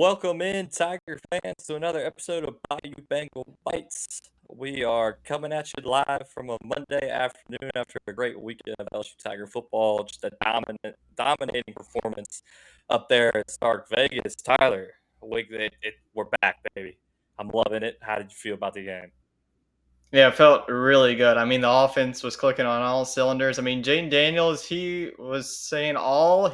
Welcome in, Tiger fans, to another episode of Bayou Bengal Bites. We are coming at you live from a Monday afternoon after a great weekend of LSU Tiger football. Just a dominating performance up there at Stark Vegas. Tyler, we're back, baby. I'm loving it. How did you feel about the game? Yeah, it felt really good. I mean, the offense was clicking on all cylinders. I mean, Jane Daniels, he was hearing all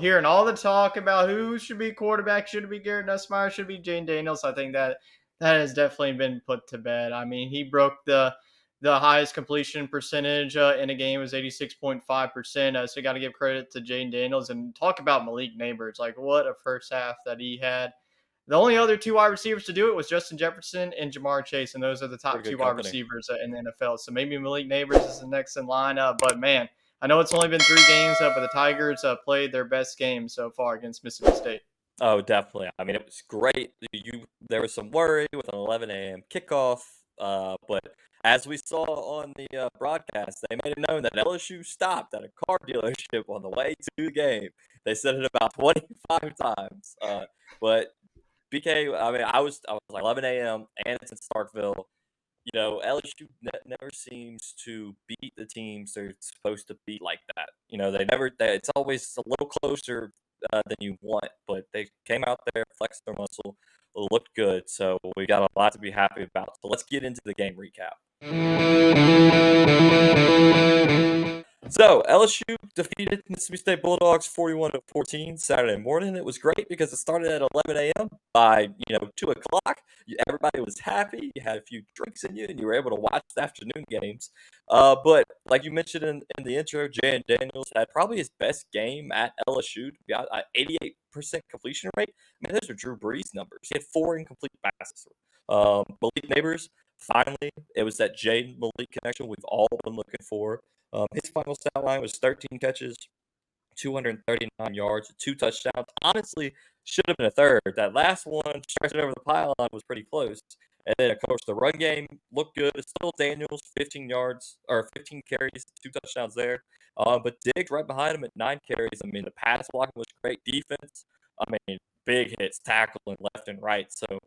the talk about who should be quarterback, should it be Garrett Nussmeier, should it be Jane Daniels. I think that has definitely been put to bed. I mean, he broke the highest completion percentage in a game was 86.5%. So you got to give credit to Jane Daniels and talk about Malik Neighbors. Like, what a first half that he had. The only other two wide receivers to do it was Justin Jefferson and Jamar Chase, and those are the top Pretty two good wide company. receivers in the NFL. So maybe Malik Neighbors is the next in line. But man, I know it's only been 3 games, but the Tigers played their best game so far against Mississippi State. Oh, definitely. I mean, it was great. There was some worry with an 11 a.m. kickoff, but as we saw on the broadcast, they made it known that LSU stopped at a car dealership on the way to the game. They said it about 25 times. But BK, I mean, I was like 11 a.m. and it's in Starkville. LSU never seems to beat the teams they're supposed to beat like that. It's always a little closer than you want, but they came out there, flexed their muscle, looked good. So we got a lot to be happy about. So let's get into the game recap. So LSU defeated Mississippi State Bulldogs 41-14 Saturday morning. It was great because it started at 11 a.m. By 2 o'clock, everybody was happy. You had a few drinks in you, and you were able to watch the afternoon games. But like you mentioned in the intro, Jan Daniels had probably his best game at LSU. 88% completion rate. I mean, those are Drew Brees numbers. He had 4 incomplete passes. Malik Neighbors, finally, it was that Jaden Malik connection we've all been looking for. His final stat line was 13 catches, 239 yards, 2 touchdowns. Honestly, should have been a third. That last one, stretching over the pylon, was pretty close. And then, of course, the run game looked good. It's still Daniels, 15 yards or 15 carries, 2 touchdowns there. But Diggs right behind him at 9 carries. I mean, the pass blocking was great. Defense, I mean, big hits, tackling left and right. So,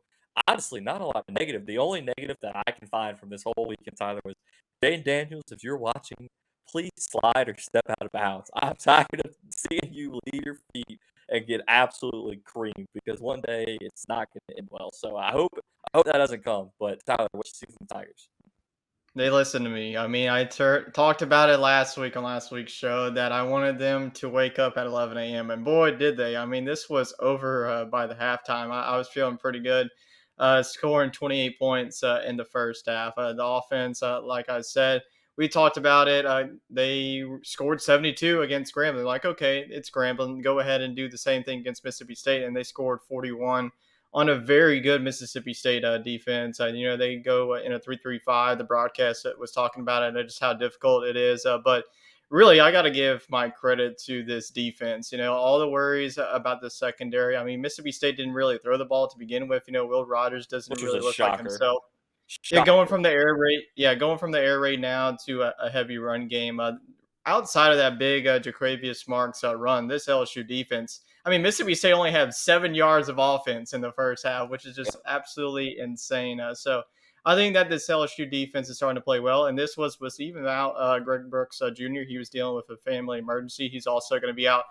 honestly, not a lot of negative. The only negative that I can find from this whole weekend, Tyler, was Dane Daniels, if you're watching, please slide or step out of bounds. I'm tired of seeing you leave your feet and get absolutely creamed because one day it's not going to end well. So I hope that doesn't come. But Tyler, what you see from the Tigers? They listened to me. I mean, I talked about it last week on last week's show that I wanted them to wake up at 11 a.m. And boy, did they. I mean, this was over by the halftime. I was feeling pretty good, scoring 28 points in the first half. The offense, like I said, we talked about it. They scored 72 against Grambling. Like, okay, it's Grambling. Go ahead and do the same thing against Mississippi State. And they scored 41 on a very good Mississippi State defense. They go in a 3-3-5. The broadcast was talking about it and just how difficult it is. But really, I got to give my credit to this defense. All the worries about the secondary. I mean, Mississippi State didn't really throw the ball to begin with. Will Rogers doesn't Which was a really look like shocker. himself. Yeah, going Shocker. from the air raid. Yeah, going from the air raid now to a heavy run game. Outside of that big Jaquavius Marks run, this LSU defense. I mean, Mississippi State only had 7 yards of offense in the first half, which is just absolutely insane. So I think that this LSU defense is starting to play well, and this was even out Greg Brooks Jr. He was dealing with a family emergency. He's also going to be out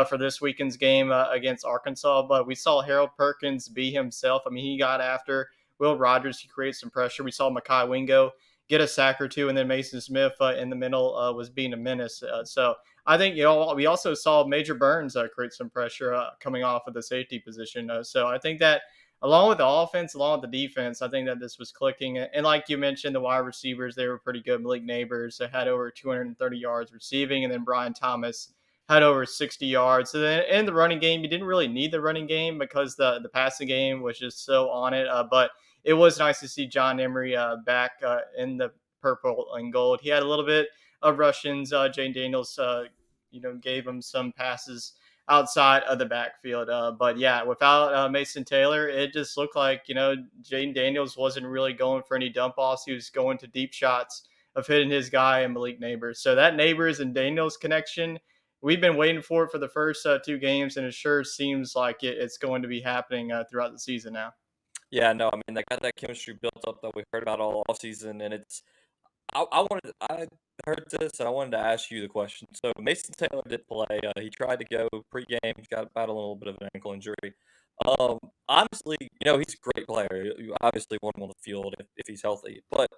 for this weekend's game against Arkansas. But we saw Harold Perkins be himself. I mean, he got after Will Rogers. He created some pressure. We saw Makai Wingo get a sack or two, and then Mason Smith in the middle was being a menace. So I think we also saw Major Burns create some pressure coming off of the safety position. So I think that along with the offense, along with the defense, I think that this was clicking. And like you mentioned, the wide receivers, they were pretty good. Malik Neighbors had over 230 yards receiving, and then Brian Thomas had over 60 yards. So then in the running game, you didn't really need the running game because the passing game was just so on it. But it was nice to see John Emery back in the purple and gold. He had a little bit of Russians. Jane Daniels, gave him some passes outside of the backfield. But yeah, without Mason Taylor, it just looked like, Jane Daniels wasn't really going for any dump offs. He was going to deep shots of hitting his guy and Malik Neighbors. So that Neighbors and Daniels connection, we've been waiting for it for the first two games, and it sure seems like it's going to be happening throughout the season now. Yeah, no, I mean, they got that chemistry built up that we heard about all offseason, and I heard this, and I wanted to ask you the question. So Mason Taylor did play. He tried to go pregame, got about a little bit of an ankle injury. Honestly, he's a great player. You obviously want him on the field if he's healthy, but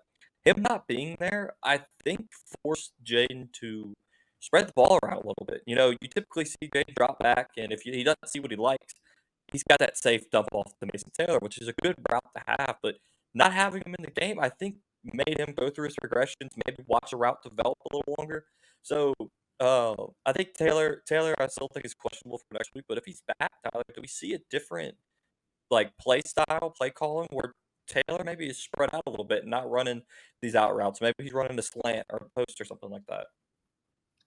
him not being there, I think, forced Jaden to spread the ball around a little bit. You typically see Jaden drop back, and if he doesn't see what he likes, he's got that safe dump off to Mason Taylor, which is a good route to have. But not having him in the game, I think, made him go through his progressions, maybe watch a route develop a little longer. So I think Taylor, I still think is questionable for next week. But if he's back, Tyler, do we see a different play style, play calling where Taylor maybe is spread out a little bit and not running these out routes? Maybe he's running a slant or a post or something like that.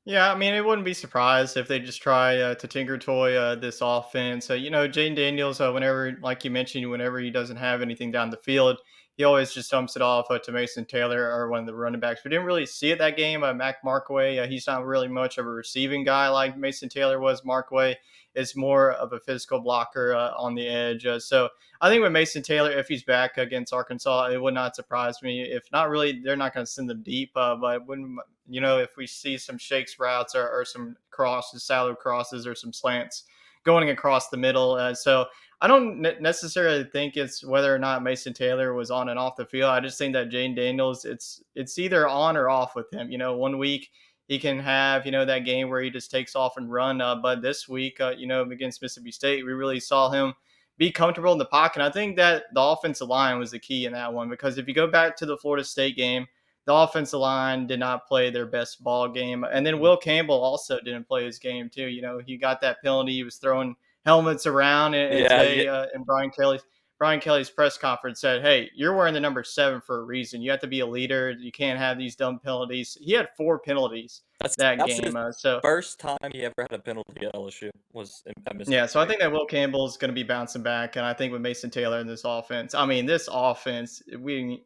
Yeah, I mean, it wouldn't be surprised if they just try to tinker toy this offense. Jane Daniels, whenever, like you mentioned, whenever he doesn't have anything down the field, he always just dumps it off to Mason Taylor or one of the running backs. We didn't really see it that game. Mac Markway, he's not really much of a receiving guy like Mason Taylor was. Markway is more of a physical blocker on the edge. So I think with Mason Taylor, if he's back against Arkansas, it would not surprise me. If not, really, they're not going to send them deep. But when if we see some shakes routes or some crosses, salad crosses, or some slants going across the middle. So I don't necessarily think it's whether or not Mason Taylor was on and off the field. I just think that Jane Daniels, it's either on or off with him. One week he can have that game where he just takes off and run, but this week, against Mississippi State, we really saw him be comfortable in the pocket. And I think that the offensive line was the key in that one, because if you go back to the Florida State game, the offensive line did not play their best ball game. And then Will Campbell also didn't play his game too. He got that penalty. He was throwing helmets around, and Yeah, today in Brian Kelly's press conference said, "Hey, you're wearing the number 7 for a reason. You have to be a leader. You can't have these dumb penalties." He had 4 penalties that that's his game. So first time he ever had a penalty at LSU was at yeah, Mississippi so I State. think that Will Campbell is going to be bouncing back, and I think with Mason Taylor in this offense, I mean, this offense,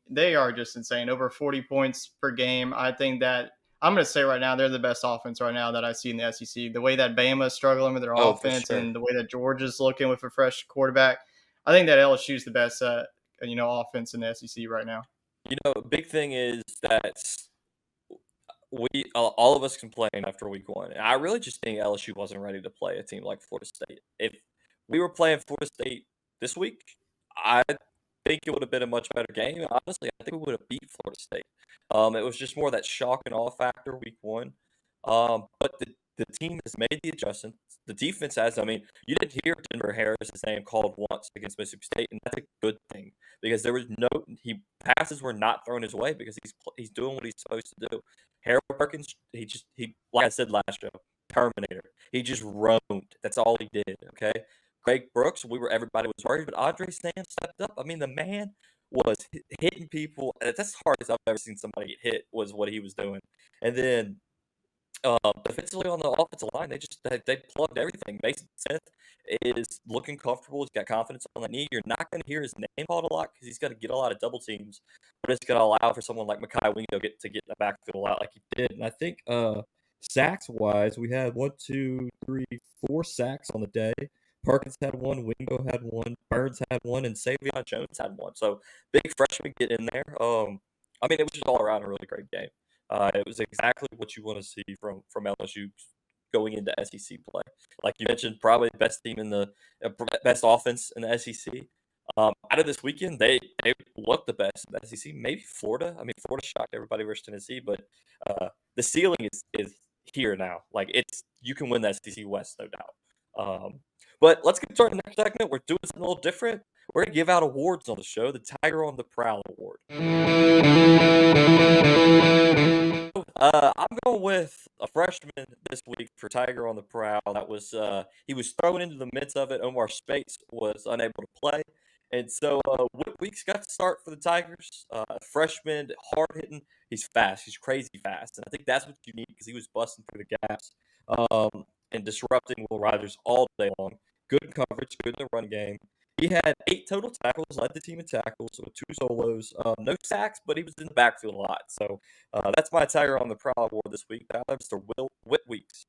they are just insane. Over 40 points per game. I think that I'm going to say right now they're the best offense right now that I see in the SEC. The way that Bama is struggling with their Oh, for offense, sure. and the way that Georgia's looking with a fresh quarterback, I think that LSU is the best, offense in the SEC right now. Big thing is that we all of us complain after week one. And I really just think LSU wasn't ready to play a team like Florida State. If we were playing Florida State this week, I think it would have been a much better game. Honestly, I think we would have beat Florida State. It was just more that shock and awe factor week one. But the team has made the adjustments. The defense has. I mean, you didn't hear Denver Harris's name called once against Mississippi State, and that's a good thing because there was no passes were not thrown his way because he's doing what he's supposed to do. Harold Perkins, he like I said last show, Terminator. He just roamed. That's all he did. Okay. Greg Brooks, everybody was worried, but Andre Sam stepped up. I mean, the man was hitting people. That's the hardest I've ever seen somebody get hit. Was what he was doing, and then defensively on the offensive line, they plugged everything. Mason Smith is looking comfortable. He's got confidence on the knee. You're not going to hear his name called a lot because he's got to get a lot of double teams, but it's going to allow for someone like Makai Wingo to get in the backfield a lot like he did. And I think sacks wise, we had 1, 2, 3, 4 sacks on the day. Perkins had one, Wingo had one, Burns had one, and Savion Jones had one. So big freshman get in there. I mean, it was just all around a really great game. It was exactly what you want to see from LSU going into SEC play. Like you mentioned, probably the best team in the best offense in the SEC. Out of this weekend, they looked the best in the SEC. Maybe Florida. I mean, Florida shocked everybody versus Tennessee, but the ceiling is here now. Like you can win the SEC West, no doubt. But let's get to our next segment. We're doing something a little different. We're gonna give out awards on the show. The Tiger on the Prowl Award. I'm going with a freshman this week for Tiger on the Prowl. That was he was thrown into the midst of it. Omar Spates was unable to play, and so Whit Weeks got to start for the Tigers. Freshman, hard hitting. He's fast. He's crazy fast, and I think that's what you need because he was busting through the gaps and disrupting Will Riders all day long. Good coverage, good in the run game. He had 8 total tackles, led the team in tackles with 2 solos. No sacks, but he was in the backfield a lot. So that's my Tiger on the Prowl Award this week. Mr. Whit Weeks.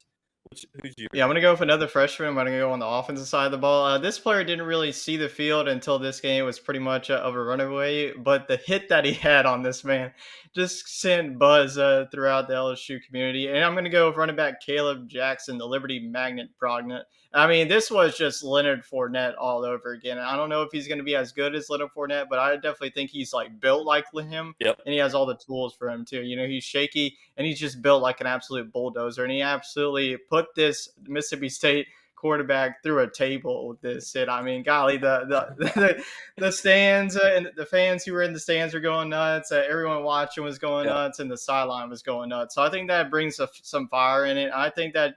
Who's your Yeah, I'm gonna go with another freshman. I'm gonna go on the offensive side of the ball. This player didn't really see the field until this game. It was pretty much of a runaway, but the hit that he had on this man just sent buzz throughout the LSU community. And I'm gonna go with running back Caleb Jackson, the Liberty Magnet Prognant. I mean, this was just Leonard Fournette all over again. I don't know if he's gonna be as good as Leonard Fournette, but I definitely think he's like built like him, Yep. and he has all the tools for him too. You know, he's shaky and he's just built like an absolute bulldozer. And he absolutely put this Mississippi State quarterback through a table with this hit. I mean, golly, the stands and the fans who were in the stands were going nuts. Everyone watching was going Yep. nuts, and the sideline was going nuts. So I think that brings some fire in it. I think that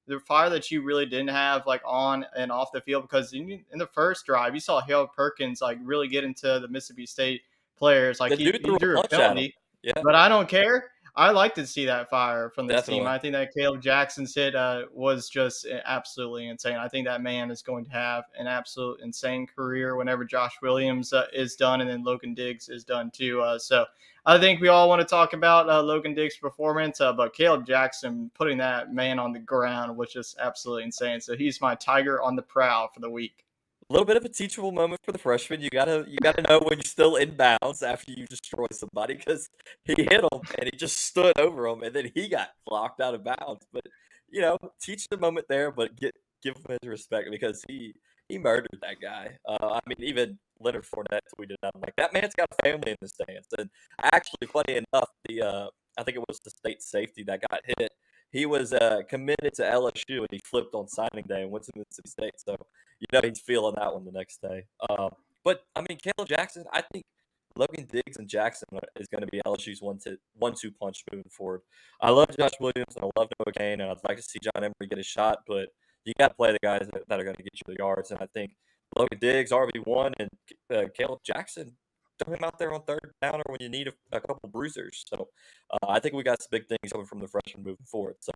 the fire that you really didn't have like on and off the field, because in the first drive you saw Harold Perkins like really get into the Mississippi State players. Like The dude he threw a drew a punch at him. penalty, Yeah, but I don't care. I like to see that fire from this team. definitely. I think that Caleb Jackson's hit was just absolutely insane. I think that man is going to have an absolute insane career whenever Josh Williams is done, and then Logan Diggs is done too. So I think we all want to talk about Logan Diggs' performance, but Caleb Jackson putting that man on the ground was just absolutely insane. So he's my Tiger on the prowl for the week. A little bit of a teachable moment for the freshman. You gotta know when you're still in bounds after you destroy somebody, because he hit him and he just stood over him and then he got blocked out of bounds. But teach the moment there, but give him his respect because he murdered that guy. I mean, even Leonard Fournette tweeted out like that man's got a family in the stands. And actually, funny enough, the I think it was the state safety that got hit. He was committed to LSU and he flipped on signing day and went to Mississippi State. So he's feeling that one the next day. But I mean, Caleb Jackson, I think Logan Diggs and Jackson is going to be LSU's one-two punch moving forward. I love Josh Williams and I love Noah Kane, and I'd like to see John Emery get a shot, but you got to play the guys that are going to get you the yards. And I think Logan Diggs, RB1, and Caleb Jackson, throw him out there on third down or when you need a couple bruisers. So I think we got some big things coming from the freshmen moving forward. So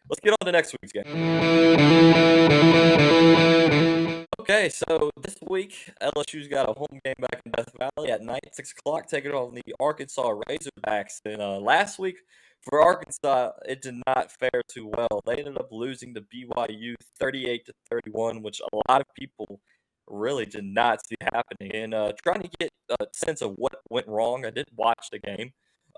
let's get on to next week's game. Okay, so this week LSU's got a home game back in Death Valley at night, 6 o'clock, taking on the Arkansas Razorbacks. And last week for Arkansas, it did not fare too well. They ended up losing to BYU 38-31, which a lot of people really did not see happening. And trying to get a sense of what went wrong, I did watch the game,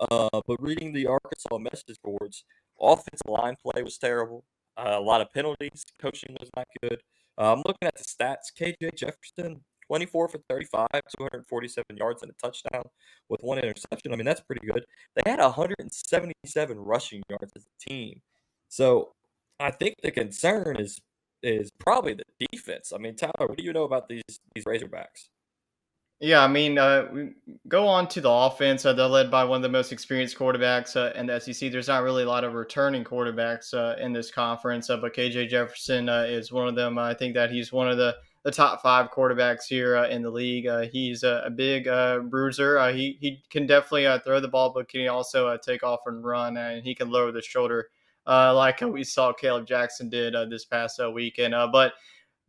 but reading the Arkansas message boards, offensive line play was terrible. A lot of penalties, coaching was not good. I'm looking at the stats. KJ Jefferson, 24 for 35, 247 yards and a touchdown with one interception. I mean, that's pretty good. They had 177 rushing yards as a team. So I think the concern is probably the defense. I mean, Tyler, what do you know about these Razorbacks? Yeah, I mean, we go on to the offense. They're led by one of the most experienced quarterbacks in the SEC. There's not really a lot of returning quarterbacks in this conference, but KJ Jefferson is one of them. I think that he's one of the top five quarterbacks here in the league. He's a big bruiser. He can definitely throw the ball, but can he also take off and run, and he can lower the shoulder like we saw Caleb Jackson did this past weekend. But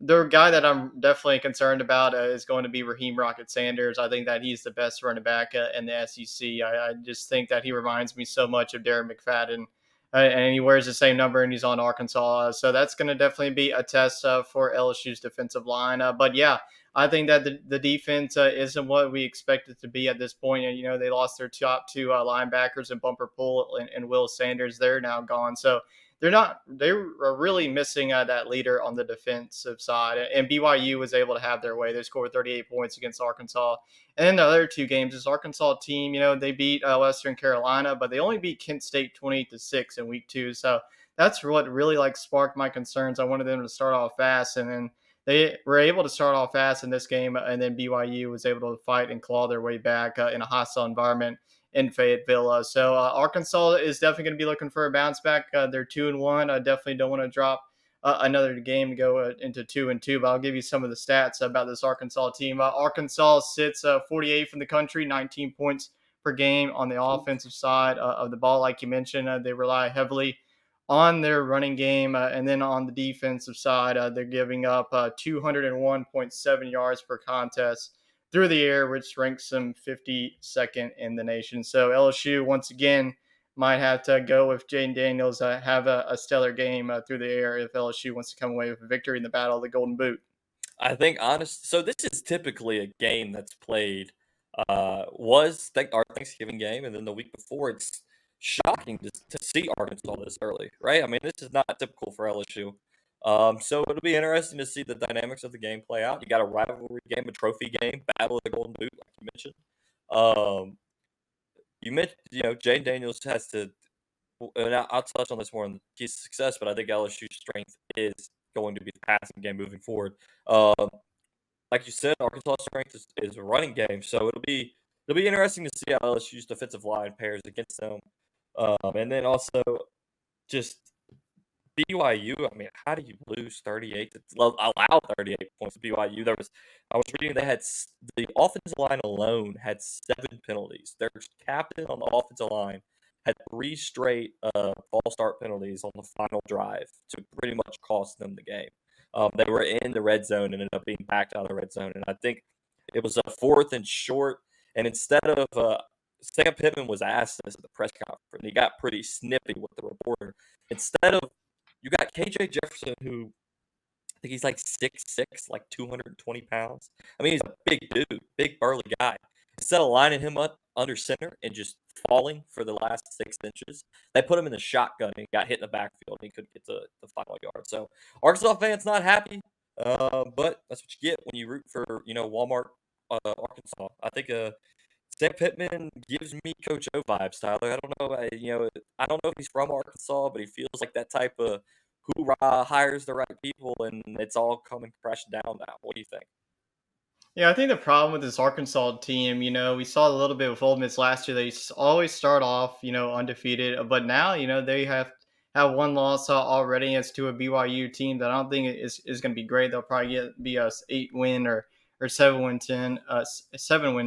the guy that I'm definitely concerned about is going to be Raheem Rocket Sanders. I think that he's the best running back in the SEC. I just think that he reminds me so much of Darren McFadden, and he wears the same number, and he's on Arkansas. So that's going to definitely be a test for LSU's defensive line. But yeah, I think that the defense isn't what we expect it to be at this point. And, they lost their top two linebackers in Bumper Pool and Will Sanders. They're now gone. So they were really missing that leader on the defensive side, and BYU was able to have their way. They scored 38 points against Arkansas. And then the other two games, this Arkansas team, they beat Western Carolina, but they only beat Kent State 28-6 in week 2. So that's what really sparked my concerns. I wanted them to start off fast, and then they were able to start off fast in this game, and then BYU was able to fight and claw their way back in a hostile environment in Fayetteville. So Arkansas is definitely going to be looking for a bounce back. They're 2-1. I definitely don't want to drop another game to go into 2-2. But I'll give you some of the stats about this Arkansas team. Arkansas sits 48th in the country, 19 points per game on the offensive side of the ball. Like you mentioned, they rely heavily on their running game, and then on the defensive side, they're giving up 201.7 yards per contest through the air, which ranks them 52nd in the nation. So LSU, once again, might have to go with Jaden Daniels have a stellar game through the air if LSU wants to come away with a victory in the Battle of the Golden Boot. I think so this is typically a game that's played our Thanksgiving game, and then the week before it's shocking to see Arkansas this early, right? I mean, this is not typical for LSU. So it'll be interesting to see the dynamics of the game play out. You got a rivalry game, a trophy game, Battle of the Golden Boot, like you mentioned. Um, Jane Daniels has to, and I'll touch on this more in the keys to success, but I think LSU's strength is going to be the passing game moving forward. Um, like you said, Arkansas' strength is a running game, so it'll be interesting to see how LSU's defensive line pairs against them. And then also just BYU. I mean, how do you lose 38? Allow 38 points to BYU? I was reading they had the offensive line alone had 7 penalties. Their captain on the offensive line had 3 straight false start penalties on the final drive to pretty much cost them the game. They were in the red zone and ended up being backed out of the red zone. And I think it was a 4th and short. And instead of Sam Pittman was asked this at the press conference, he got pretty snippy with the reporter. Instead of you got KJ Jefferson, who I think he's like 6'6", like 220 pounds. I mean, he's a big dude, big burly guy. Instead of lining him up under center and just falling for the last 6 inches, they put him in the shotgun and he got hit in the backfield and he couldn't get to the final yard. So Arkansas fans not happy, but that's what you get when you root for Walmart, Arkansas. I think Sam Pittman gives me Coach O vibes, Tyler. I don't know, I don't know if he's from Arkansas, but he feels like that type of hoorah, hires the right people, and it's all coming crashing down now. What do you think? Yeah, I think the problem with this Arkansas team, we saw a little bit with Ole Miss last year. They always start off, undefeated, but now, they have one loss already. It's to a BYU team that I don't think is going to be great. They'll probably be a 8-win or 7-win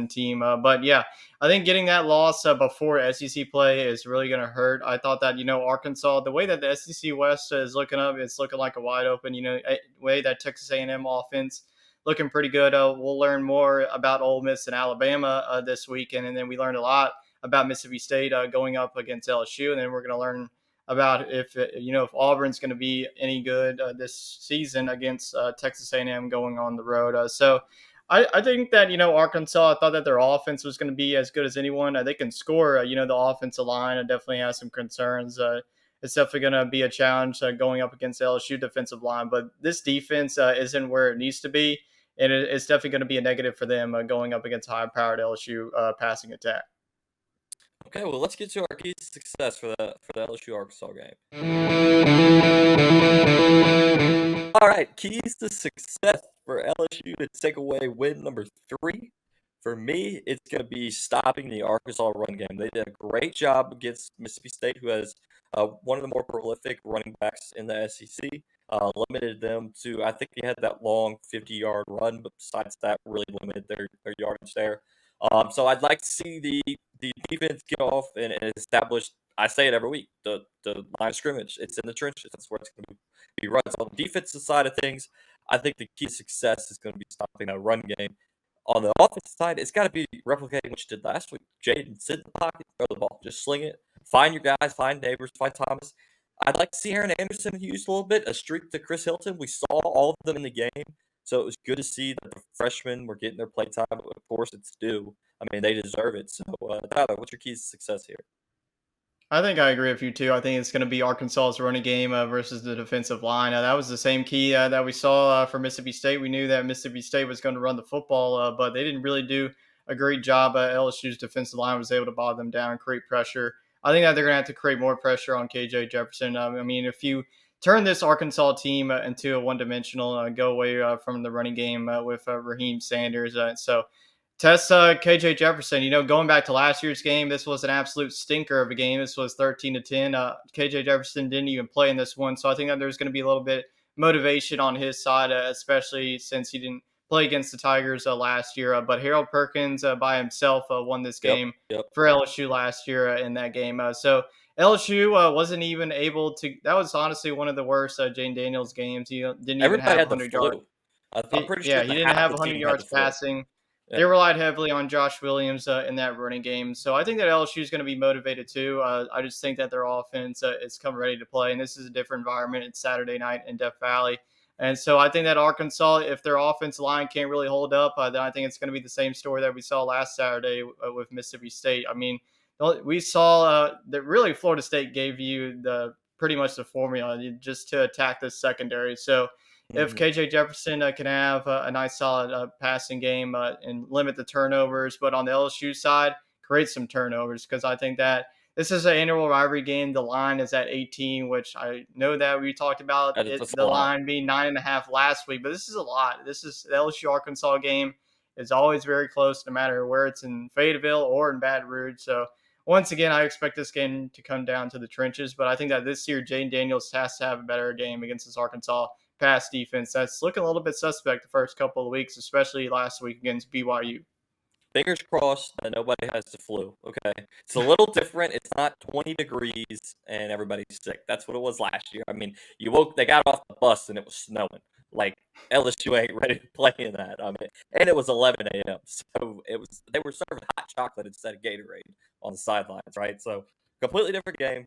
team. But yeah, I think getting that loss before SEC play is really going to hurt. I thought that Arkansas, the way that the SEC West is looking up, it's looking like a wide open. Way that Texas A&M offense looking pretty good. We'll learn more about Ole Miss and Alabama this weekend, and then we learned a lot about Mississippi State going up against LSU, and then we're going to learn about if Auburn's going to be any good this season against Texas A&M going on the road. So I think that Arkansas, I thought that their offense was going to be as good as anyone. They can score. The offensive line definitely has some concerns. It's definitely going to be a challenge going up against the LSU defensive line, but this defense isn't where it needs to be, and it's definitely going to be a negative for them going up against high-powered LSU passing attack. Okay, well, let's get to our keys to success for the LSU Arkansas game. All right, keys to success for LSU to take away win number 3. For me, it's going to be stopping the Arkansas run game. They did a great job against Mississippi State, who has one of the more prolific running backs in the SEC. Limited them to, I think they had that long 50-yard run, but besides that, really limited their yardage there. So I'd like to see the defense get off and establish. I say it every week. The line of scrimmage. It's in the trenches. That's where it's going to be run. So on the defensive side of things, I think the key to success is going to be stopping that run game. On the offensive side, it's got to be replicating what you did last week. Jaden, sit in the pocket, throw the ball, just sling it. Find your guys, find Neighbors, find Thomas. I'd like to see Aaron Anderson used a little bit, a streak to Chris Hilton. We saw all of them in the game, so it was good to see that the freshmen were getting their play time. But of course, it's due. I mean, they deserve it. So, Tyler, what's your keys to success here? I think I agree with you too. I think it's going to be Arkansas's running game versus the defensive line. That was the same key that we saw for Mississippi State. We knew that Mississippi State was going to run the football, but they didn't really do a great job. LSU's defensive line was able to bog them down and create pressure. I think that they're going to have to create more pressure on KJ Jefferson. I mean, if you turn this Arkansas team into a one-dimensional, go away from the running game with Raheem Sanders. So test KJ Jefferson. Going back to last year's game, this was an absolute stinker of a game. This was 13-10. KJ Jefferson didn't even play in this one, so I think that there's going to be a little bit motivation on his side, especially since he didn't play against the Tigers last year. But Harold Perkins by himself won this game for LSU last year in that game. So LSU wasn't even able to. That was honestly one of the worst Jane Daniels games. He didn't even have 100 yards. I'm pretty sure he didn't have 100 yards passing. They relied heavily on Josh Williams in that running game. So I think that LSU is going to be motivated too. I just think that their offense is come ready to play. And this is a different environment. It's Saturday night in Death Valley. And so I think that Arkansas, if their offensive line can't really hold up, then I think it's going to be the same story that we saw last Saturday with Mississippi State. I mean, we saw that really Florida State gave you the pretty much the formula just to attack the secondary. So if Mhm. KJ Jefferson can have a nice solid passing game and limit the turnovers, but on the LSU side, create some turnovers because I think that this is an annual rivalry game. The line is at 18, which I know that we talked about That's a the lot. line being 9.5 last week, but this is a lot. This is the LSU Arkansas game is always very close, no matter where it's in Fayetteville or in Baton Rouge. So once again, I expect this game to come down to the trenches, but I think that this year Jane Daniels has to have a better game against this Arkansas pass defense that's looking a little bit suspect the first couple of weeks, especially last week against BYU. Fingers crossed that nobody has the flu. Okay, it's a little different. It's not 20 degrees and everybody's sick. That's what it was last year. I mean, they got off the bus and it was snowing. Like LSU ain't ready to play in that. I mean, and it was 11 a.m. So they were serving hot chocolate instead of Gatorade on the sidelines, right? So completely different game.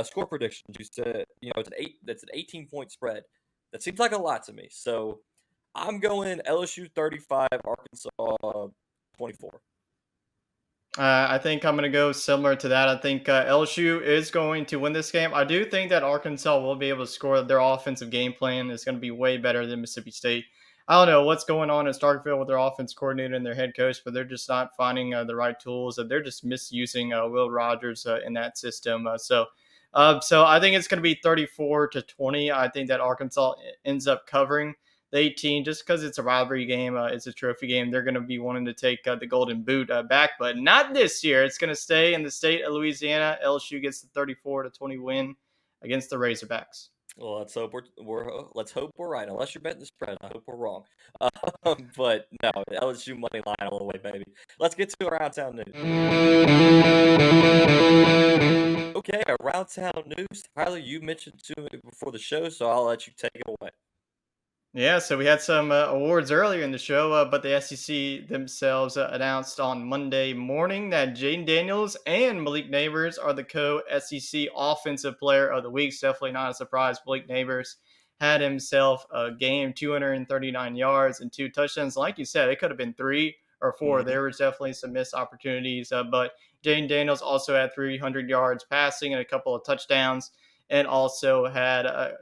Score predictions. You said it's an eight. That's an 18-point spread. That seems like a lot to me. So I'm going LSU 35, Arkansas 24. I think I'm going to go similar to that. I think LSU is going to win this game. I do think that Arkansas will be able to score. Their offensive game plan is going to be way better than Mississippi State. I don't know what's going on in Starkville with their offense coordinator and their head coach, but they're just not finding the right tools. They're just misusing Will Rogers in that system. So I think it's going to be 34-20. I think that Arkansas ends up covering the 18 just because it's a rivalry game. It's a trophy game. They're going to be wanting to take the Golden Boot back, but not this year. It's going to stay in the state of Louisiana. LSU gets the 34-20 win against the Razorbacks. Well, let's hope we're right. Unless you're betting the spread, I hope we're wrong. But no, LSU money line all the way, baby. Let's get to around town news. Okay, around town news. Tyler, you mentioned to me before the show, so I'll let you take it away. Yeah, so we had some awards earlier in the show, but the SEC themselves announced on Monday morning that Jaden Daniels and Malik Neighbors are the co-SEC Offensive Player of the Week. It's definitely not a surprise. Malik Neighbors had himself a game, 239 yards and 2 touchdowns. Like you said, it could have been 3 or 4. Mm-hmm. There was definitely some missed opportunities, but Jaden Daniels also had 300 yards passing and a couple of touchdowns and also had a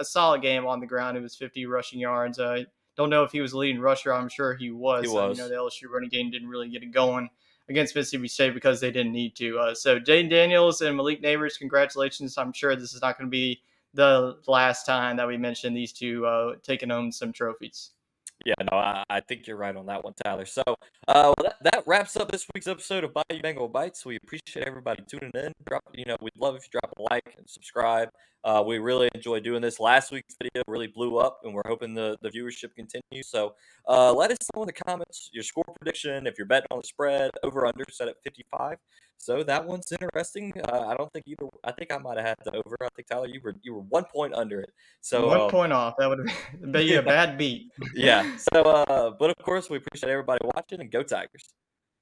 solid game on the ground. It was 50 rushing yards. Don't know if he was the leading rusher. I'm sure he was. He was. The LSU running game didn't really get it going against Mississippi State because they didn't need to. So Jaden Daniels and Malik Neighbors, congratulations. I'm sure this is not going to be the last time that we mention these two taking home some trophies. Yeah, no, I think you're right on that one, Tyler. So, that wraps up this week's episode of Bayou Bengal Bites. We appreciate everybody tuning in. We'd love if you drop a like and subscribe. We really enjoy doing this. Last week's video really blew up, and we're hoping the viewership continues. So, let us know in the comments your score prediction. If you're betting on the spread, over under set at 55. So that one's interesting. I don't think either. I think I might have had the over. I think Tyler, you were 1 point under it. So 1 point off. That would be a yeah. bad beat. Yeah. So, but of course, we appreciate everybody watching and go Tigers.